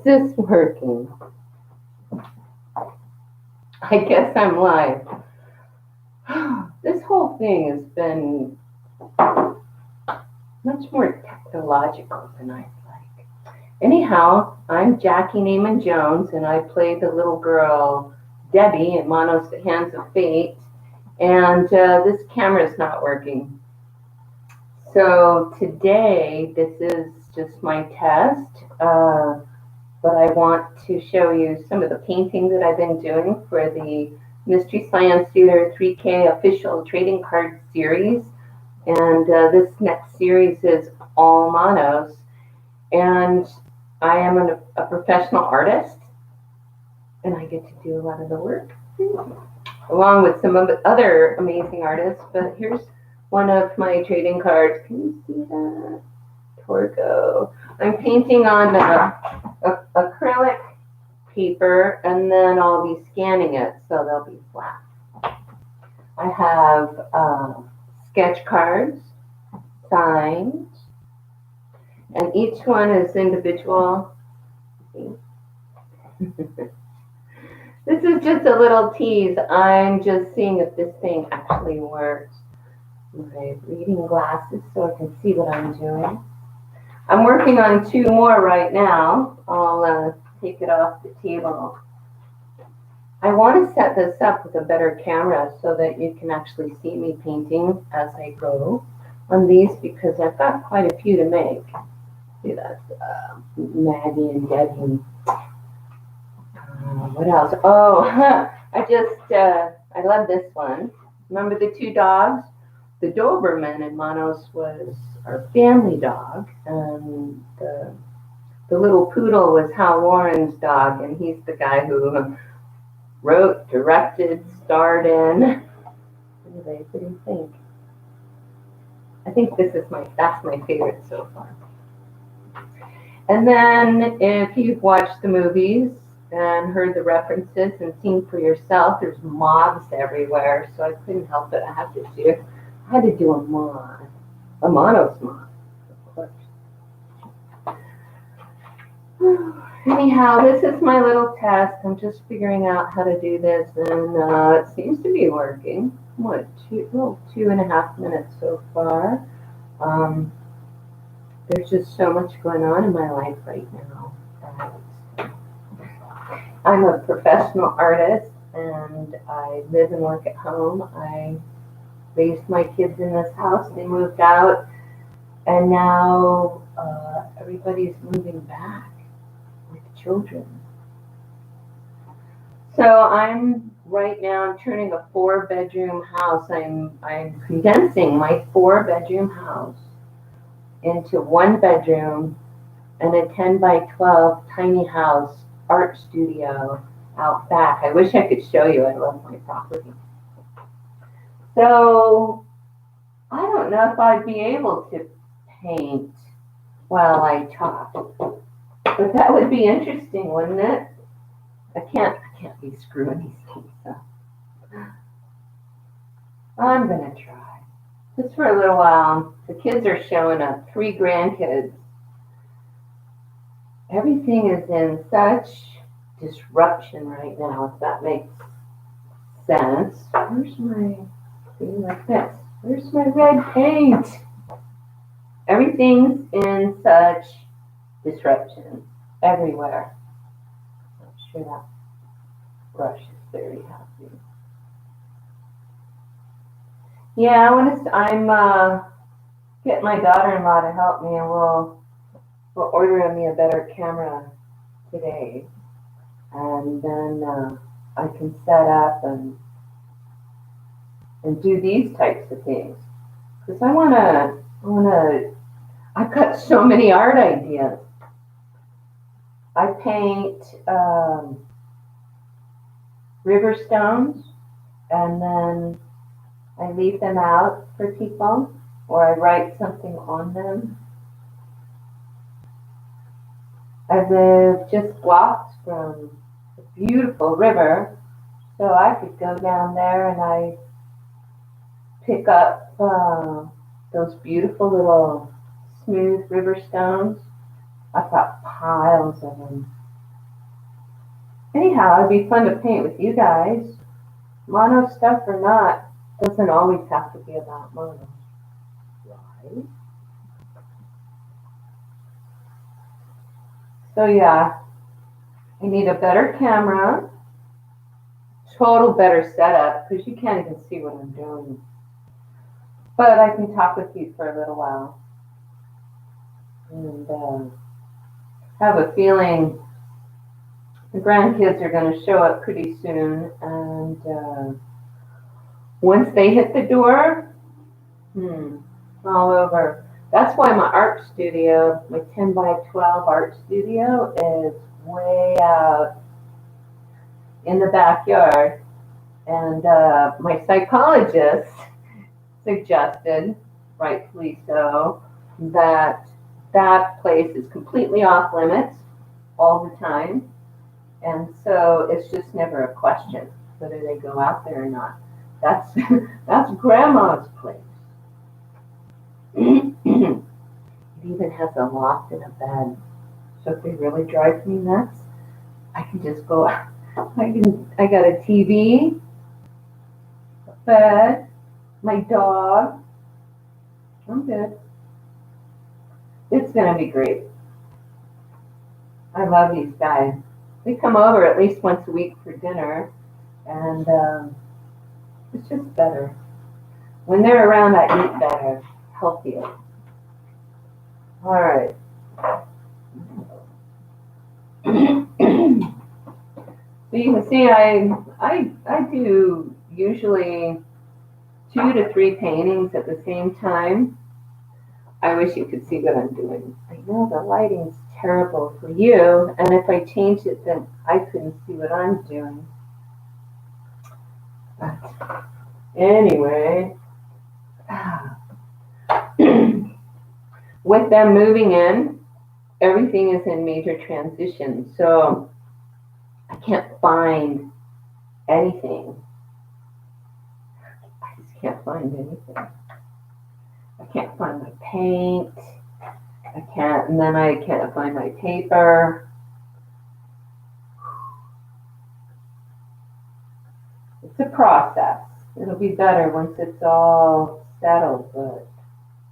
this working? I guess I'm live. This whole thing has been much more technological than I'd like. Anyhow, I'm Jackey Naaman Jones, and I play the little girl Debbie in Mono's The Hands of Fate, and this camera's not working. So today, this is just my test, but I want to show you some of the painting that I've been doing for the Mystery Science Theater 3K official trading card series. And this next series is all monos. And I am a professional artist, and I get to do a lot of the work, along with some of the other amazing artists. But here's one of my trading cards. Can you see that? Torgo. I'm painting on acrylic paper, and then I'll be scanning it so they'll be flat. I have sketch cards, signed, and each one is individual. This is just a little tease. I'm just seeing if this thing actually works. My reading glasses so I can see what I'm doing. I'm working on two more right now. I'll take it off the table. I want to set this up with a better camera so that you can actually see me painting as I go on these, because I've got quite a few to make. See, that's Maggie and Debbie. What else? Oh, I love this one. Remember the two dogs? The Doberman in Monos was our family dog, and the little poodle was Hal Warren's dog, and he's the guy who wrote, directed, starred in. Anyway, what do you think? I think that's my favorite so far. And then if you've watched the movies and heard the references and seen for yourself, there's moths everywhere, so I couldn't help it. I had to do a monos moth, of course. Anyhow, this is my little test. I'm just figuring out how to do this, and it seems to be working. What, 2.5 minutes so far. There's just so much going on in my life right now. I'm a professional artist, and I live and work at home. I raised my kids in this house. They moved out, and now everybody's moving back with children. So I'm right now turning a 4-bedroom house. I'm condensing my 4-bedroom house into 1 bedroom and a 10 by 12 tiny house art studio out back. I wish I could show you. I love my property. So I don't know if I'd be able to paint while I talk, but that would be interesting, wouldn't it? I can't be screwing these things up. I'm gonna try just for a little while. The kids are showing up, 3 grandkids. Everything is in such disruption right now, if that makes sense. Where's my thing like this? Where's my red paint? Everything's in such disruption everywhere. I'm sure that brush is very happy. Yeah, I'm getting my daughter-in-law to help me, and we'll order me a better camera today, and then I can set up and do these types of things, because I've got so many art ideas. I paint river stones, and then I leave them out for people, or I write something on them. I live just blocks from a beautiful river, so I could go down there and I pick up those beautiful little smooth river stones. I've got piles of them. Anyhow, it'd be fun to paint with you guys. Mono stuff or not, doesn't always have to be about mono, right? So yeah, I need a better camera, total better setup, because you can't even see what I'm doing. But I can talk with you for a little while. And have a feeling the grandkids are going to show up pretty soon. And once they hit the door, all over. That's why my art studio, my 10 by 12 art studio, is way out in the backyard. And my psychologist suggested, rightfully so, that that place is completely off limits all the time. And so it's just never a question whether they go out there or not. That's that's grandma's place. It even has a loft and a bed. So if they really drive me nuts, I can just go out. I got a TV, a bed, my dog. I'm good. It's gonna be great. I love these guys. They come over at least once a week for dinner, and it's just better. When they're around, I eat better, healthier. All right. So you can see I do usually 2 to 3 paintings at the same time. I wish you could see what I'm doing. I know the lighting's terrible for you, and if I change it, then I couldn't see what I'm doing. But anyway, with them moving in, everything is in major transition, so I can't find anything. I just can't find anything. I can't find my paint. And then I can't find my paper. It's a process. It'll be better once it's all settled, but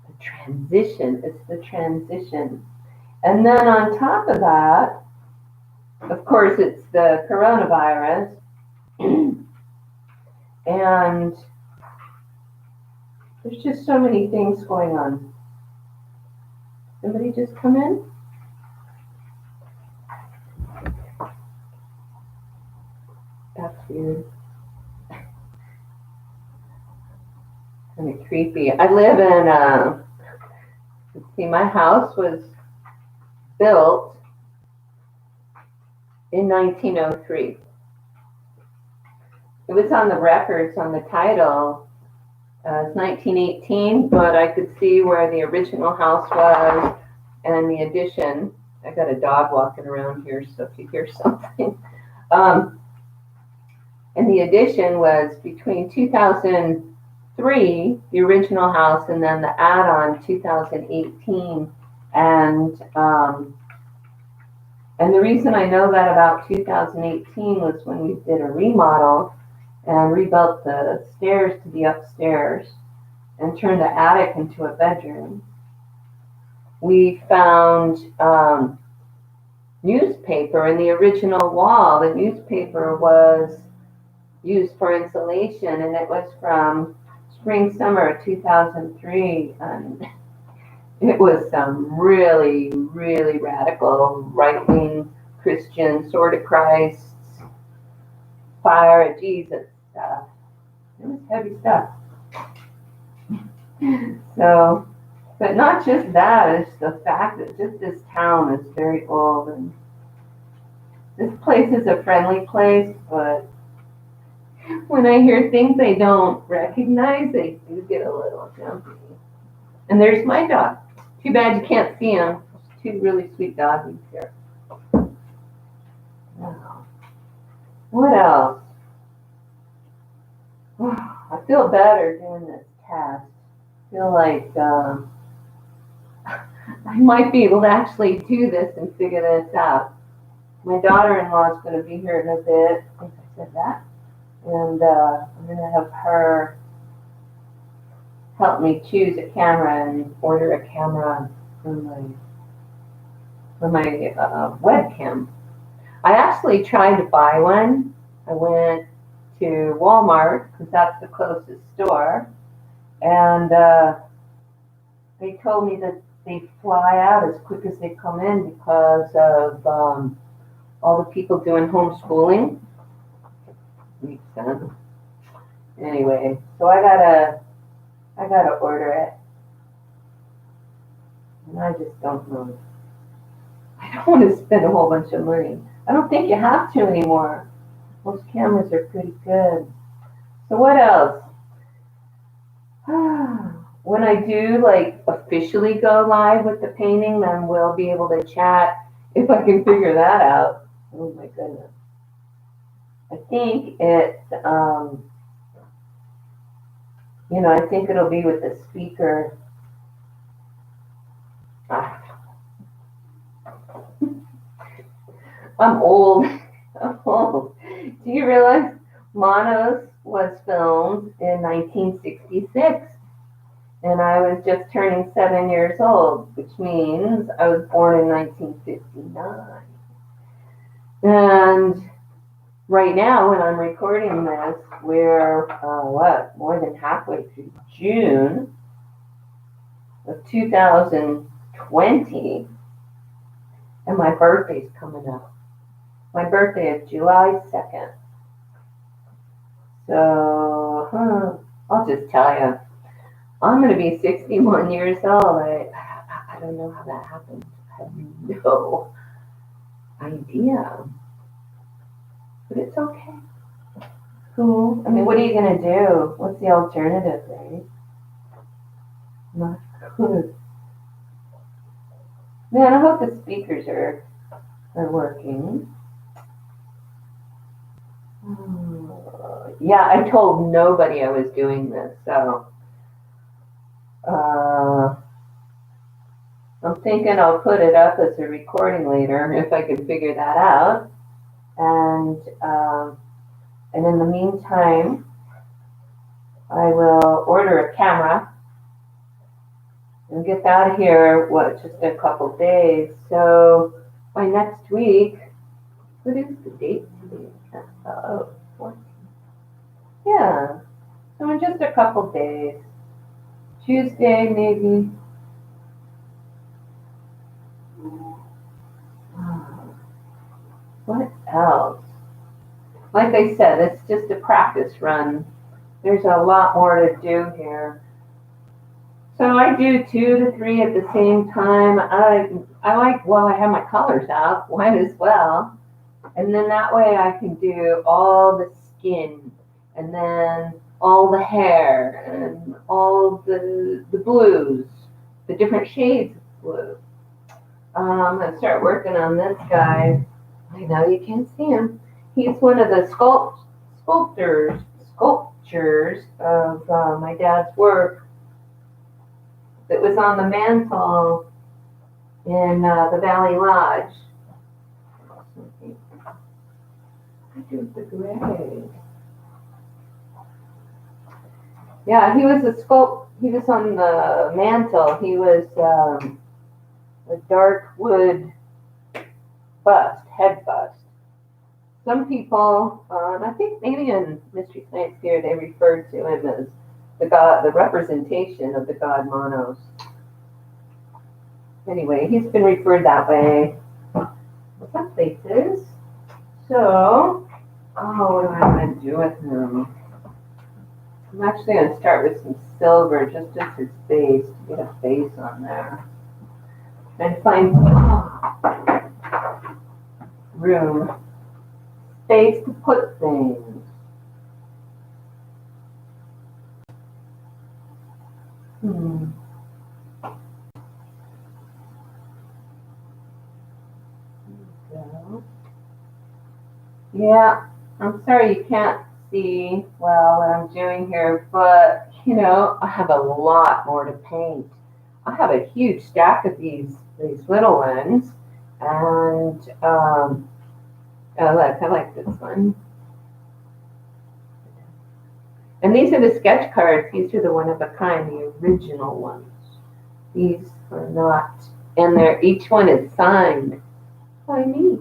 the transition, it's the transition. And then on top of that, of course, it's the coronavirus. And there's just so many things going on. Somebody just come in? That's weird. Kind of creepy. I live in, let's see, my house was built in 1903. It was on the records, on the title, it's 1918, but I could see where the original house was and the addition. I got a dog walking around here, so if you hear something. And the addition was between 2003, the original house, and then the add-on 2018. And the reason I know that about 2018 was when we did a remodel and rebuilt the stairs to be upstairs and turned the attic into a bedroom. We found newspaper in the original wall. The newspaper was used for insulation, and it was from spring summer 2003, and it was some really, really radical right-wing Christian, sword of Christ, fire of Jesus stuff. It was heavy stuff. So, but not just that, it's the fact that just this town is very old, and this place is a friendly place, but when I hear things I don't recognize, I do get a little jumpy. And there's my dog. Too bad you can't see him. There's 2 really sweet doggies here. Wow. What else? I feel better doing this test. I feel like I might be able to actually do this and figure this out. My daughter-in-law is going to be here in a bit. I think I said that. And I'm going to have her help me choose a camera and order a camera for my webcam. I actually tried to buy one. I went to Walmart because that's the closest store, and they told me that they fly out as quick as they come in because of all the people doing homeschooling. Makes sense. Anyway, so I gotta order it, and I just don't know. I don't want to spend a whole bunch of money. I don't think you have to anymore. Most cameras are pretty good. So what else? When I do like officially go live with the painting, then we'll be able to chat if I can figure that out. Oh my goodness. I think I think it'll be with the speaker. Ah, I'm old. I'm old. Do you realize Monos was filmed in 1966? And I was just turning 7 years old, which means I was born in 1959. And right now, when I'm recording this, we're, more than halfway through June of 2020, and my birthday's coming up. My birthday is July 2nd. So, I'll just tell you, I'm going to be 61 years old. I don't know how that happened. I have no idea. But it's okay. Cool. I mean, what are you going to do? What's the alternative, right? Not good. Man, I hope the speakers are working. Yeah, I told nobody I was doing this, so I'm thinking I'll put it up as a recording later if I can figure that out. And in the meantime, I will order a camera and get out of here, just a couple days. So by next week, what is the date today? Oh, 14. Yeah, so in just a couple days, Tuesday maybe. What else? Like I said, it's just a practice run. There's a lot more to do here. So I do 2 to 3 at the same time. I like, well, I have my colors out, might as well. And then that way I can do all the skin, and then all the hair, and all the blues, the different shades of blue. I'm going to start working on this guy. I know you can't see him. He's one of the sculptures of my dad's work that was on the mantle in the Valley Lodge. I do the gray. Yeah, he was he was on the mantle. He was a dark wood head bust. Some people, I think maybe in Mystery Science Theater, they referred to him as the representation of the god Monos. Anyway, he's been referred that way some places. So, what do I want to do with him? I'm actually going to start with some silver, just as his face, to get a face on there. And find room, space to put things. Yeah, I'm sorry you can't see well what I'm doing here, but I have a lot more to paint. I have a huge stack of these little ones, and Oh, look, I like this one. And these are the sketch cards. These are the one of a kind, the original ones. These are not, and they're each one is signed by me.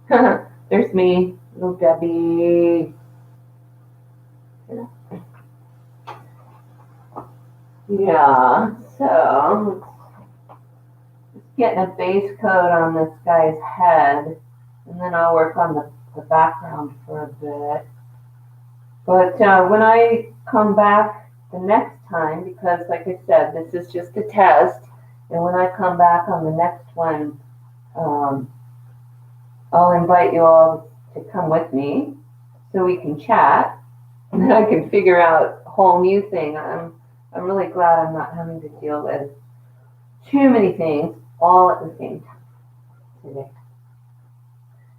There's me, little Debbie. Yeah, so just getting a base coat on this guy's head, and then I'll work on the background for a bit. But when I come back the next time, because like I said, this is just a test, and when I come back on the next one, I'll invite you all to come with me so we can chat, and then I can figure out a whole new thing. I'm really glad I'm not having to deal with too many things all at the same time today,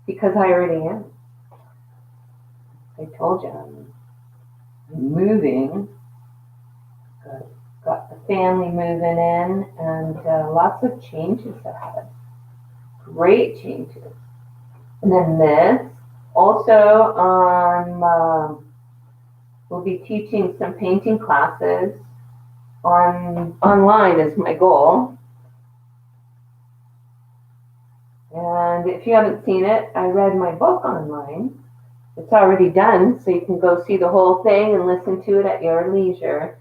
because I already am. I told you I'm moving. Got the family moving in, and lots of changes ahead. Great changes. And then this. Also, we'll be teaching some painting classes online is my goal. And if you haven't seen it, I read my book online. It's already done, so you can go see the whole thing and listen to it at your leisure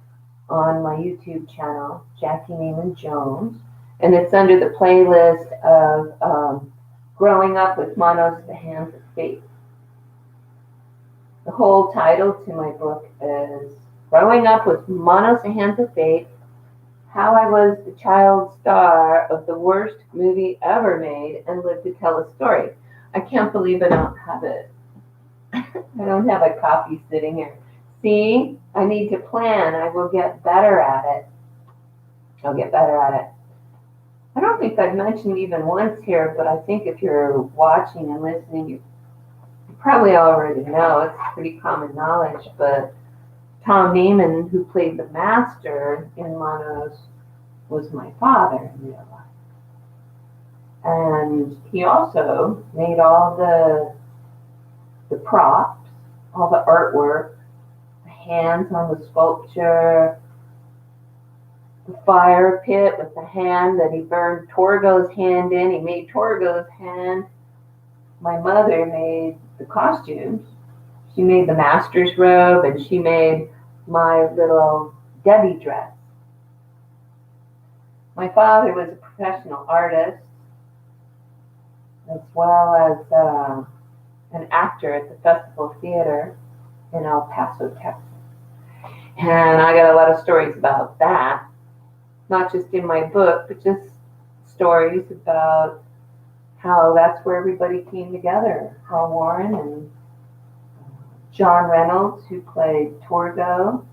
on my YouTube channel, Jackey Neiman Jones. And it's under the playlist of Growing Up with Monos, The Hands of Fate. The whole title to my book is Growing Up with Monos, The Hands of Fate, How I Was the Child Star of the Worst Movie Ever Made and Lived to Tell a Story. I can't believe I don't have it. I don't have a copy sitting here. See, I need to plan. I will get better at it. I'll get better at it. I don't think I've mentioned even once here, but I think if you're watching and listening, you probably already know. It's pretty common knowledge, but Tom Neiman, who played the master in Monos, was my father in real life. And he also made all the props, all the artwork, the hands on the sculpture, the fire pit with the hand that he burned Torgo's hand in. He made Torgo's hand. My mother made the costumes. She made the master's robe, and she made my little Debbie dress. My father was a professional artist, as well as an actor at the Festival Theater in El Paso, Texas. And I got a lot of stories about that, not just in my book, but just stories about how that's where everybody came together. Hal Warren and John Reynolds, who played Torgo,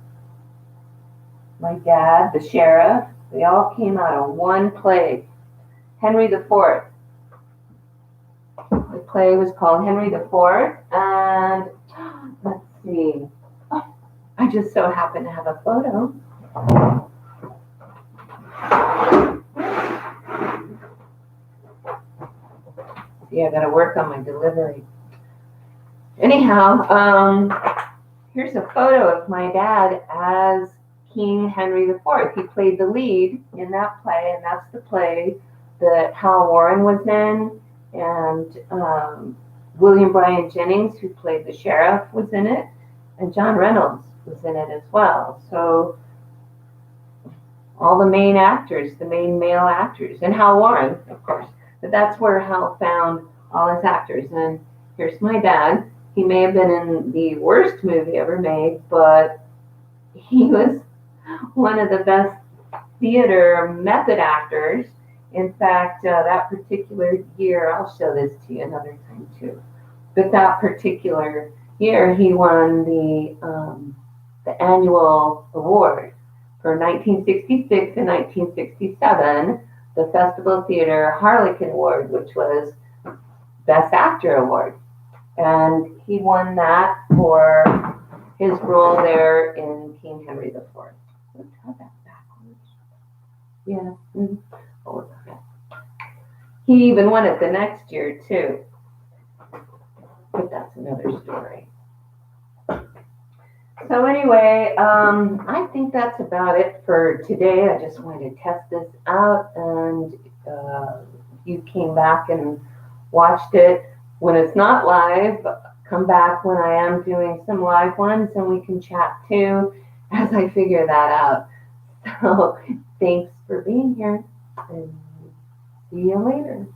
my dad, the sheriff, they all came out of one play, Henry IV. The play was called Henry IV, and let's see, I just so happen to have a photo. See, I gotta work on my delivery. Anyhow, here's a photo of my dad as King Henry IV. He played the lead in that play, and that's the play that Hal Warren was in, and William Bryan Jennings, who played the sheriff, was in it, and John Reynolds was in it as well. So all the main actors, the main male actors, and Hal Warren, of course. But that's where Hal found all his actors. And here's my dad. He may have been in the worst movie ever made, but he was one of the best theater method actors. In fact, that particular year, I'll show this to you another time too, but that particular year, he won the annual award for 1966 and 1967, the Festival Theater Harlequin Award, which was Best Actor Award. And he won that for his role there in King Henry IV. Let's have that backwards. Yeah. Mm-hmm. Oh, he even won it the next year, too. but that's another story. So anyway, I think that's about it for today. I just wanted to test this out, and you came back and watched it. When it's not live, come back when I am doing some live ones, and we can chat too as I figure that out. So thanks for being here, and see you later.